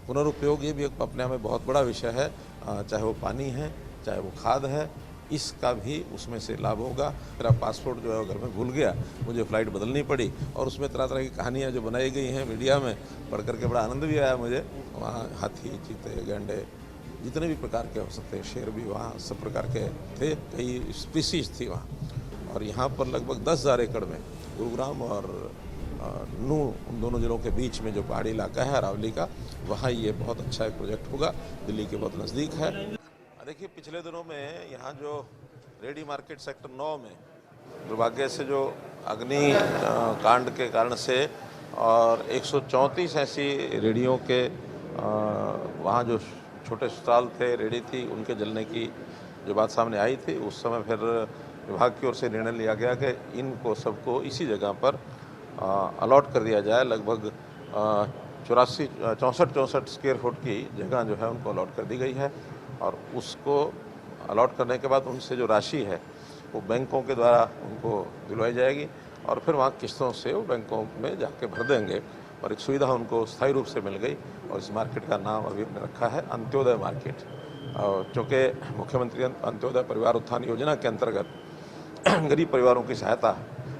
पुनरुपयोग ये भी एक अपने आप में बहुत बड़ा विषय है, चाहे वो पानी है, चाहे वो खाद है, इसका भी उसमें से लाभ होगा। मेरा पासपोर्ट जो है वो घर में भूल गया, मुझे फ़्लाइट बदलनी पड़ी और उसमें तरह तरह की कहानियाँ जो बनाई गई हैं मीडिया में, पढ़ करके बड़ा आनंद भी आया मुझे। वहाँ हाथी, चीते, गैंडे, जितने भी प्रकार के हो सकते हैं, शेर भी वहाँ सब प्रकार के थे, कई स्पीसीज थी वहाँ। और यहाँ पर लगभग 10,000 एकड़ में गुरुग्राम और नू, उन दोनों जिलों के बीच में जो पहाड़ी इलाका है अरावली का, वहाँ ये बहुत अच्छा एक प्रोजेक्ट होगा, दिल्ली के बहुत नज़दीक है। देखिए, पिछले दिनों में यहाँ जो रेडी मार्केट सेक्टर 9 में दुर्भाग्य से जो अग्नि कांड के कारण से और 134 ऐसी रेडियों के वहाँ जो छोटे स्टॉल थे, रेडी थी, उनके जलने की जो बात सामने आई थी, उस समय फिर विभाग की ओर से निर्णय लिया गया कि इनको सबको इसी जगह पर अलॉट कर दिया जाए। लगभग 64 स्क्वायर फुट की जगह जो है उनको अलॉट कर दी गई है और उसको अलॉट करने के बाद उनसे जो राशि है वो बैंकों के द्वारा उनको दिलवाई जाएगी और फिर वहाँ किस्तों से वो बैंकों में जाके भर देंगे और एक सुविधा उनको स्थायी रूप से मिल गई। और इस मार्केट का नाम अभी हमने रखा है अंत्योदय मार्केट। चूँकि मुख्यमंत्री अंत्योदय परिवार उत्थान योजना के अंतर्गत गरीब परिवारों की सहायता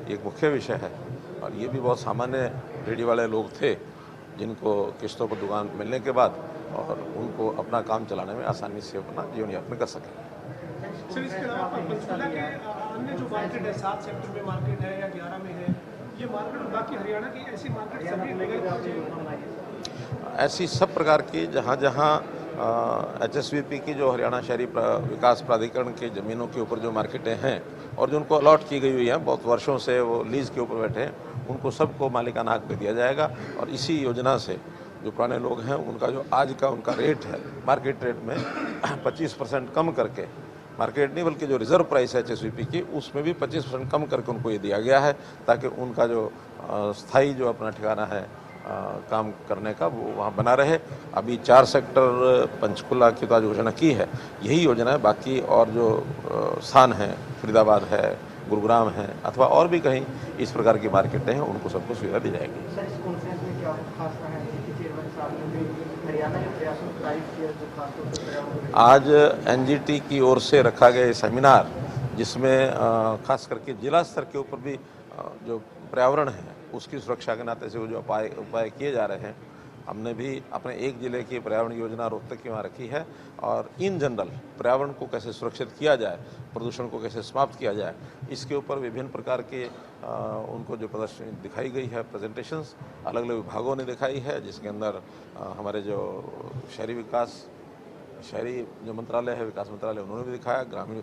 एक मुख्य विषय है और ये भी बहुत सामान्य रेडी वाले लोग थे जिनको किस्तों पर दुकान मिलने के बाद और उनको अपना काम चलाने में आसानी से अपना जीवन यापन कर सकें। सर, इसके अलावा पंचकुला के अन्य जो मार्केट है, 7 सेक्टर में मार्केट है या 11 में है, ये मार्केट और बाकी हरियाणा की ऐसी मार्केट सभी ऐसी सब प्रकार की जहाँ जहाँ HSVP की जो हरियाणा शहरी विकास प्राधिकरण की ज़मीनों के ऊपर जो मार्केटें हैं और जो उनको अलॉट की गई हुई हैं, बहुत वर्षों से वो लीज़ के ऊपर बैठे हैं, उनको सबको मालिकाना हक पे दिया जाएगा। और इसी योजना से जो पुराने लोग हैं उनका जो आज का उनका रेट है मार्केट रेट में 25% कम करके, मार्केट नहीं बल्कि जो रिज़र्व प्राइस है HSVP की उसमें भी 25% कम करके उनको ये दिया गया है ताकि उनका जो स्थायी जो अपना ठिकाना है काम करने का वो वहाँ बना रहे। अभी 4 सेक्टर पंचकुला की तो आज घोषणा की है, यही योजना है। बाकी और जो स्थान हैं, फरीदाबाद है, गुरुग्राम है अथवा और भी कहीं इस प्रकार की मार्केटें हैं, उनको सबको सुविधा दी जाएगी। आज NGT की ओर से रखा गया सेमिनार जिसमें खास करके जिला स्तर के ऊपर भी जो पर्यावरण है उसकी सुरक्षा के नाते से वो जो उपाय किए जा रहे हैं, हमने भी अपने एक ज़िले की पर्यावरण योजना रोहतक की वहाँ रखी है और इन जनरल पर्यावरण को कैसे सुरक्षित किया जाए, प्रदूषण को कैसे समाप्त किया जाए, इसके ऊपर विभिन्न प्रकार के उनको जो प्रदर्शनी दिखाई गई है, प्रेजेंटेशंस अलग अलग विभागों ने दिखाई है, जिसके अंदर हमारे जो शहरी जो मंत्रालय है, विकास मंत्रालय, उन्होंने भी दिखाया, ग्रामीण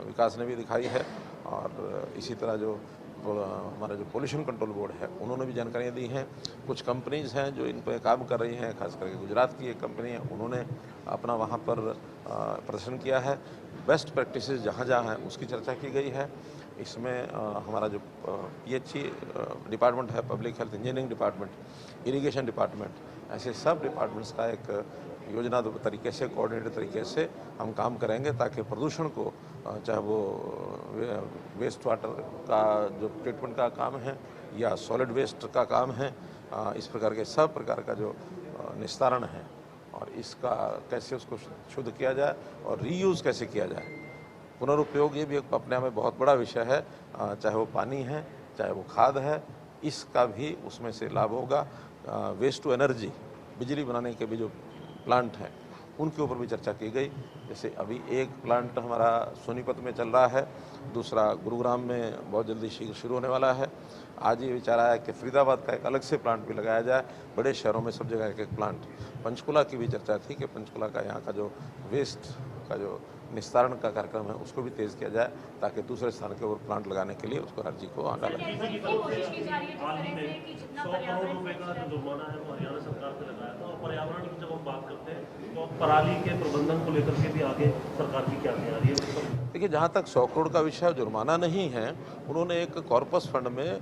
विकास ने भी दिखाई है और इसी तरह जो हमारा जो पोल्यूशन कंट्रोल बोर्ड है उन्होंने भी जानकारियाँ दी हैं। कुछ कंपनीज़ हैं जो इन पर काम कर रही हैं, खास करके गुजरात की एक कंपनी है, उन्होंने अपना वहाँ पर प्रदर्शन किया है। बेस्ट प्रैक्टिसेस जहाँ जहाँ हैं उसकी चर्चा की गई है। इसमें हमारा जो PHE डिपार्टमेंट है, public health engineering department, irrigation department, ऐसे सब डिपार्टमेंट्स का एक योजना तरीके से, कोऑर्डिनेटेड तरीके से हम काम करेंगे ताकि प्रदूषण को, चाहे वो वेस्ट वाटर का जो ट्रीटमेंट का काम है या सॉलिड वेस्ट का काम है, इस प्रकार के सब प्रकार का जो निस्तारण है और इसका कैसे उसको शुद्ध किया जाए और रीयूज़ कैसे किया जाए। पुनरुपयोग ये भी एक अपने आप में बहुत बड़ा विषय है, चाहे वो पानी है, चाहे वो खाद है, इसका भी उसमें से लाभ होगा। वेस्ट टू एनर्जी, बिजली बनाने के भी जो प्लांट हैं उनके ऊपर भी चर्चा की गई। जैसे अभी एक प्लांट हमारा सोनीपत में चल रहा है, दूसरा गुरुग्राम में बहुत जल्दी शीघ्र शुरू होने वाला है। आज ये विचार आया कि फरीदाबाद का एक अलग से प्लांट भी लगाया जाए, बड़े शहरों में सब जगह एक एक प्लांट। पंचकुला की भी चर्चा थी कि पंचकुला का यहाँ का जो वेस्ट का जो निस्तारण का कार्यक्रम है उसको भी तेज़ किया जाए ताकि दूसरे स्थान के ऊपर प्लांट लगाने के लिए उसको राज्य को आना लगे। पर्यावरण की जब हम बात करते हैं तो पराली के प्रबंधन को लेकर के भी आगे सरकार की क्या तैयारी है? देखिए, जहाँ तक 100 करोड़ का विषय जुर्माना नहीं है, उन्होंने एक कॉर्पस फंड में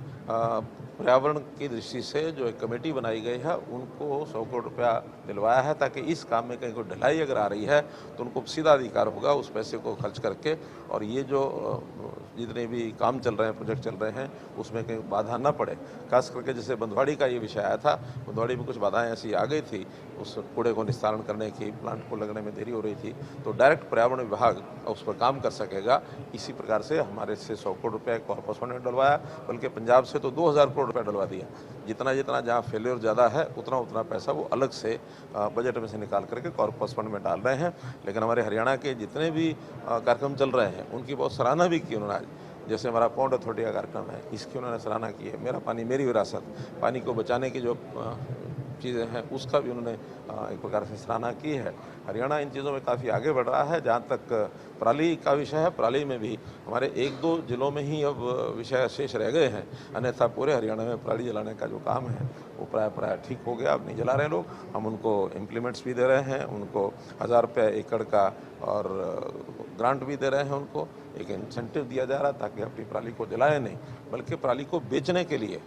पर्यावरण की दृष्टि से जो एक कमेटी बनाई गई है उनको 100 करोड़ रुपया दिलवाया है, ताकि इस काम में कहीं कोई ढिलाई अगर आ रही है तो उनको सीधा अधिकार होगा उस पैसे को खर्च करके, और ये जो जितने भी काम चल रहे हैं, प्रोजेक्ट चल रहे हैं, उसमें कहीं बाधा ना पड़े। खास करके जैसे बंदवाड़ी का ये विषय आया था, बंदवाड़ी में कुछ बाधाएं ऐसी आ गई थी, उस कूड़े को निस्तारण करने की, प्लांट को लगने में देरी हो रही थी, तो डायरेक्ट पर्यावरण विभाग उस पर काम कर सकेगा। इसी प्रकार से हमारे से 100 करोड़ रुपये कॉर्पस फंड में डलवाया, बल्कि पंजाब से तो 2000 करोड़ रुपये डलवा दिया। जितना जितना जहाँ फेलियर ज़्यादा है उतना उतना पैसा वो अलग से बजट में से निकाल करके कॉर्पस फंड में डाल रहे हैं। लेकिन हमारे हरियाणा के जितने भी कार्यक्रम चल रहे हैं उनकी बहुत सराहना भी की उन्होंने। जैसे हमारा पौंड अथॉरिटी का कार्यक्रम है, इसकी उन्होंने सराहना की है। मेरा पानी मेरी विरासत, पानी को बचाने की जो चीज़ें हैं उसका भी उन्होंने एक प्रकार से सराहना की है। हरियाणा इन चीज़ों में काफ़ी आगे बढ़ रहा है। जहाँ तक पराली का विषय है, पराली में भी हमारे 1-2 जिलों में ही अब विषय शेष रह गए हैं, अन्यथा पूरे हरियाणा में पराली जलाने का जो काम है वो प्राय ठीक हो गया। अब नहीं जला रहे लोग, हम उनको इम्प्लीमेंट्स भी दे रहे हैं, उनको 1000 रुपये एकड़ का और ग्रांट भी दे रहे हैं, उनको एक इंसेंटिव दिया जा रहा है ताकि अपनी पराली को जलाएं नहीं, बल्कि पराली को बेचने के लिए,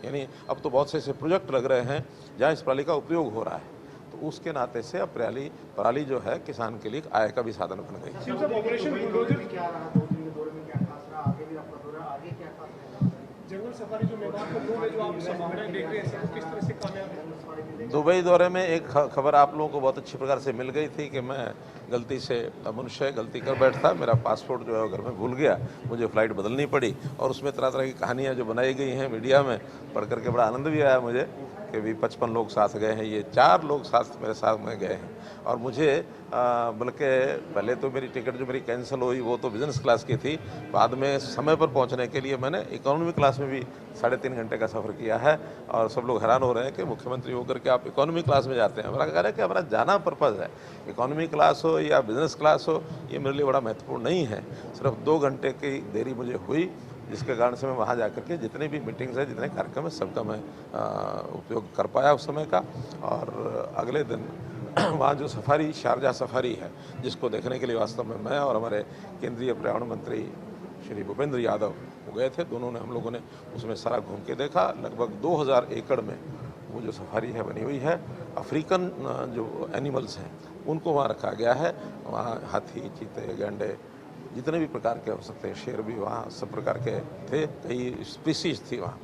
यानी अब तो बहुत से ऐसे प्रोजेक्ट लग रहे हैं जहाँ इस पराली का उपयोग हो रहा है, तो उसके नाते से अब पराली जो है किसान के लिए आय का भी साधन बन गई। जंगल सफारी जो मेवाड़ में जो आप संभावनाएं देख रहे हैं, किस तरह से कामयाब है? दुबई दौरे में एक खबर आप लोगों को बहुत अच्छी प्रकार से मिल गई थी कि मैं गलती से, मनुष्य गलती कर बैठा, मेरा पासपोर्ट जो है वो घर में भूल गया, मुझे फ़्लाइट बदलनी पड़ी, और उसमें तरह तरह की कहानियाँ जो बनाई गई हैं मीडिया में, पढ़ करके बड़ा आनंद भी आया मुझे कि भी 55 लोग साथ गए हैं, ये 4 लोग साथ मेरे साथ में गए हैं। और मुझे बल्कि पहले तो मेरी टिकट जो मेरी कैंसिल हुई वो तो बिज़नेस क्लास की थी, बाद में समय पर पहुंचने के लिए मैंने इकोनॉमी क्लास में भी 3.5 घंटे का सफ़र किया है। और सब लोग हैरान हो रहे हैं कि मुख्यमंत्री होकर के आप इकोनॉमी क्लास में जाते हैं। हमारा कह रहा है कि हमारा जाना पर्पज़ है, इकोनॉमी क्लास हो या बिज़नेस क्लास हो, ये मेरे लिए बड़ा महत्वपूर्ण नहीं है। सिर्फ 2 घंटे की देरी मुझे हुई, जिसके कारण से मैं वहाँ जाकर के जितने भी मीटिंग्स हैं, जितने कार्यक्रम है, सबका मैं उपयोग कर पाया उस समय का। और अगले दिन वहाँ जो सफारी, शारजा सफारी है, जिसको देखने के लिए वास्तव में मैं और हमारे केंद्रीय पर्यावरण मंत्री श्री भूपेंद्र यादव वो गए थे, दोनों ने, हम लोगों ने उसमें सारा घूम के देखा। लगभग 2000 एकड़ में वो जो सफारी है बनी हुई है। अफ्रीकन जो एनिमल्स हैं उनको वहाँ रखा गया है। वहाँ हाथी, चीते, गैंडे, जितने भी प्रकार के हो सकते हैं, शेर भी वहाँ सब प्रकार के थे, कई स्पीसीज थी वहाँ,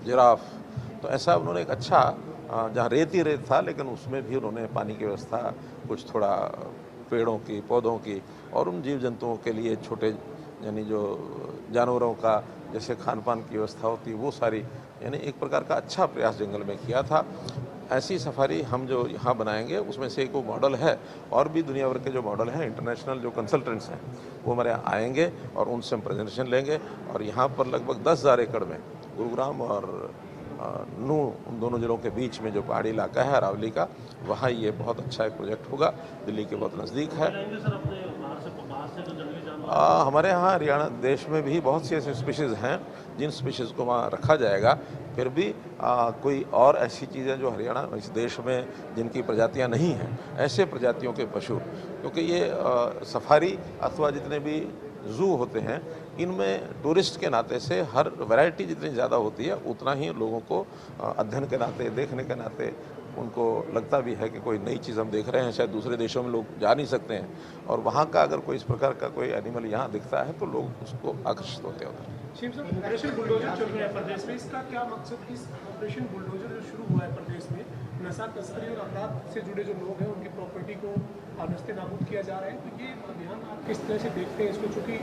जिराफ। तो ऐसा उन्होंने एक अच्छा, जहाँ रेत ही रेत था, लेकिन उसमें भी उन्होंने पानी की व्यवस्था, कुछ थोड़ा पेड़ों की, पौधों की, और उन जीव जंतुओं के लिए छोटे, यानी जो जानवरों का जैसे खान पान की व्यवस्था होती, वो सारी, यानी एक प्रकार का अच्छा प्रयास जंगल में किया था। ऐसी सफारी हम जो यहाँ बनाएंगे उसमें से एक वो मॉडल है, और भी दुनिया भर के जो मॉडल हैं, इंटरनेशनल जो कंसल्टेंट्स हैं वो हमारे यहाँ आएंगे और उनसे हम प्रेजेंटेशन लेंगे। और यहाँ पर लगभग 10,000 एकड़ में गुरुग्राम और नू, उन दोनों जिलों के बीच में जो पहाड़ी इलाका है अरावली का, वहाँ ये बहुत अच्छा एक प्रोजेक्ट होगा, दिल्ली के बहुत नज़दीक है। हमारे यहाँ हरियाणा देश में भी बहुत सी ऐसी स्पीशीज़ हैं जिन स्पीशीज़ को वहाँ रखा जाएगा। फिर भी कोई और ऐसी चीज़ें जो हरियाणा, इस देश में जिनकी प्रजातियाँ नहीं हैं, ऐसे प्रजातियों के पशु, क्योंकि ये सफारी अथवा जितने भी ज़ू होते हैं, इनमें टूरिस्ट के नाते से हर वैरायटी जितनी ज़्यादा होती है उतना ही लोगों को अध्ययन के नाते, देखने के नाते उनको लगता भी है कि कोई नई चीज़ हम देख रहे हैं, शायद दूसरे देशों में लोग जा नहीं सकते हैं, और वहाँ का अगर कोई इस प्रकार का कोई एनिमल यहाँ दिखता है तो लोग उसको आकर्षित होते हैं उधर। ऑपरेशन बुलडोजर चल रहा है प्रदेश में, इसका क्या मकसद? इस ऑपरेशन बुलडोजर जो शुरू हुआ है प्रदेश में, नशा तस्करी और अपराध से जुड़े जो लोग हैं उनकी प्रॉपर्टी को नस्ते नाबूद किया जा रहा है, तो ये अभियान आप किस तरह से देखते हैं इसको? चूँकि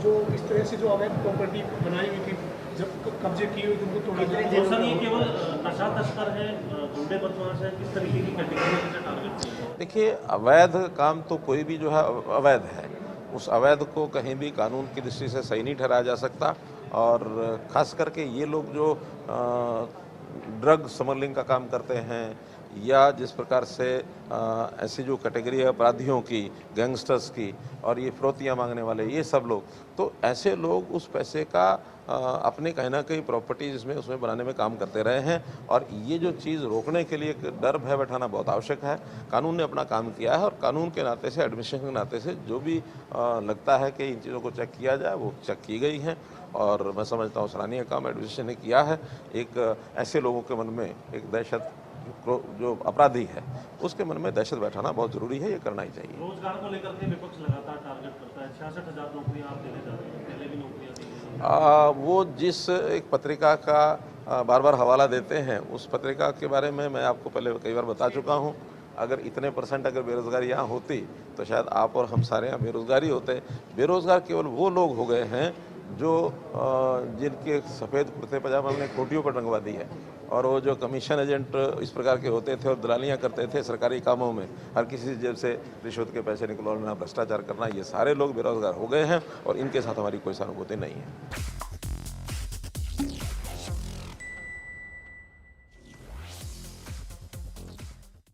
जो इस तरह से जो अवैध प्रॉपर्टी बनाई हुई थी, जब कब्जे किए हुए उनको तोड़ा जा रहा है। ये केवल नशा तस्कर है, गुंडे बदमाश है, किस तरीके की कैटेगरी से टारगेट किया है? देखिए, अवैध काम तो कोई भी जो है अवैध है, उस अवैध को कहीं भी कानून की दृष्टि से सही नहीं ठहराया जा सकता। और ख़ास करके ये लोग जो ड्रग स्मगलिंग का काम करते हैं, या जिस प्रकार से ऐसी जो कैटेगरी है अपराधियों की, गैंगस्टर्स की, और ये फिरौतियाँ मांगने वाले, ये सब लोग, तो ऐसे लोग उस पैसे का अपने कहीं ना कहीं प्रॉपर्टी जिसमें उसमें बनाने में काम करते रहे हैं। और ये जो चीज़ रोकने के लिए एक डर भय बैठाना बहुत आवश्यक है। कानून ने अपना काम किया है, और कानून के नाते से, एडमिनिस्ट्रेशन के नाते से जो भी लगता है कि इन चीज़ों को चेक किया जाए, वो चेक की गई हैं। और मैं समझता हूँ सराहनीय काम एडमिनिस्ट्रेशन ने किया है। एक ऐसे लोगों के मन में एक दहशत, जो अपराधी है उसके मन में दहशत बैठाना बहुत ज़रूरी है, ये करना ही चाहिए। रोजगार को लेकर के विपक्ष लगातार टारगेट करता है, 66,000 नौकरियां आप देने जा रहे हैं, पहले भी नौकरियां दी हैं। वो जिस एक पत्रिका का बार बार हवाला देते हैं, उस पत्रिका के बारे में मैं आपको पहले कई बार बता चुका हूँ। अगर इतने % अगर बेरोज़गारी यहाँ होती तो शायद आप और हम सारे यहाँ बेरोज़गार ही होते। बेरोज़गार केवल वो लोग हो गए हैं जो जिनके सफ़ेद कुर्ते पजामा हमने कोटियों पर टंगवा दी है, और वो जो कमीशन एजेंट इस प्रकार के होते थे और दलालियाँ करते थे सरकारी कामों में, हर किसी जेब से रिश्वत के पैसे निकलवाना, भ्रष्टाचार करना, ये सारे लोग बेरोज़गार हो गए हैं और इनके साथ हमारी कोई सहानुभूति नहीं है।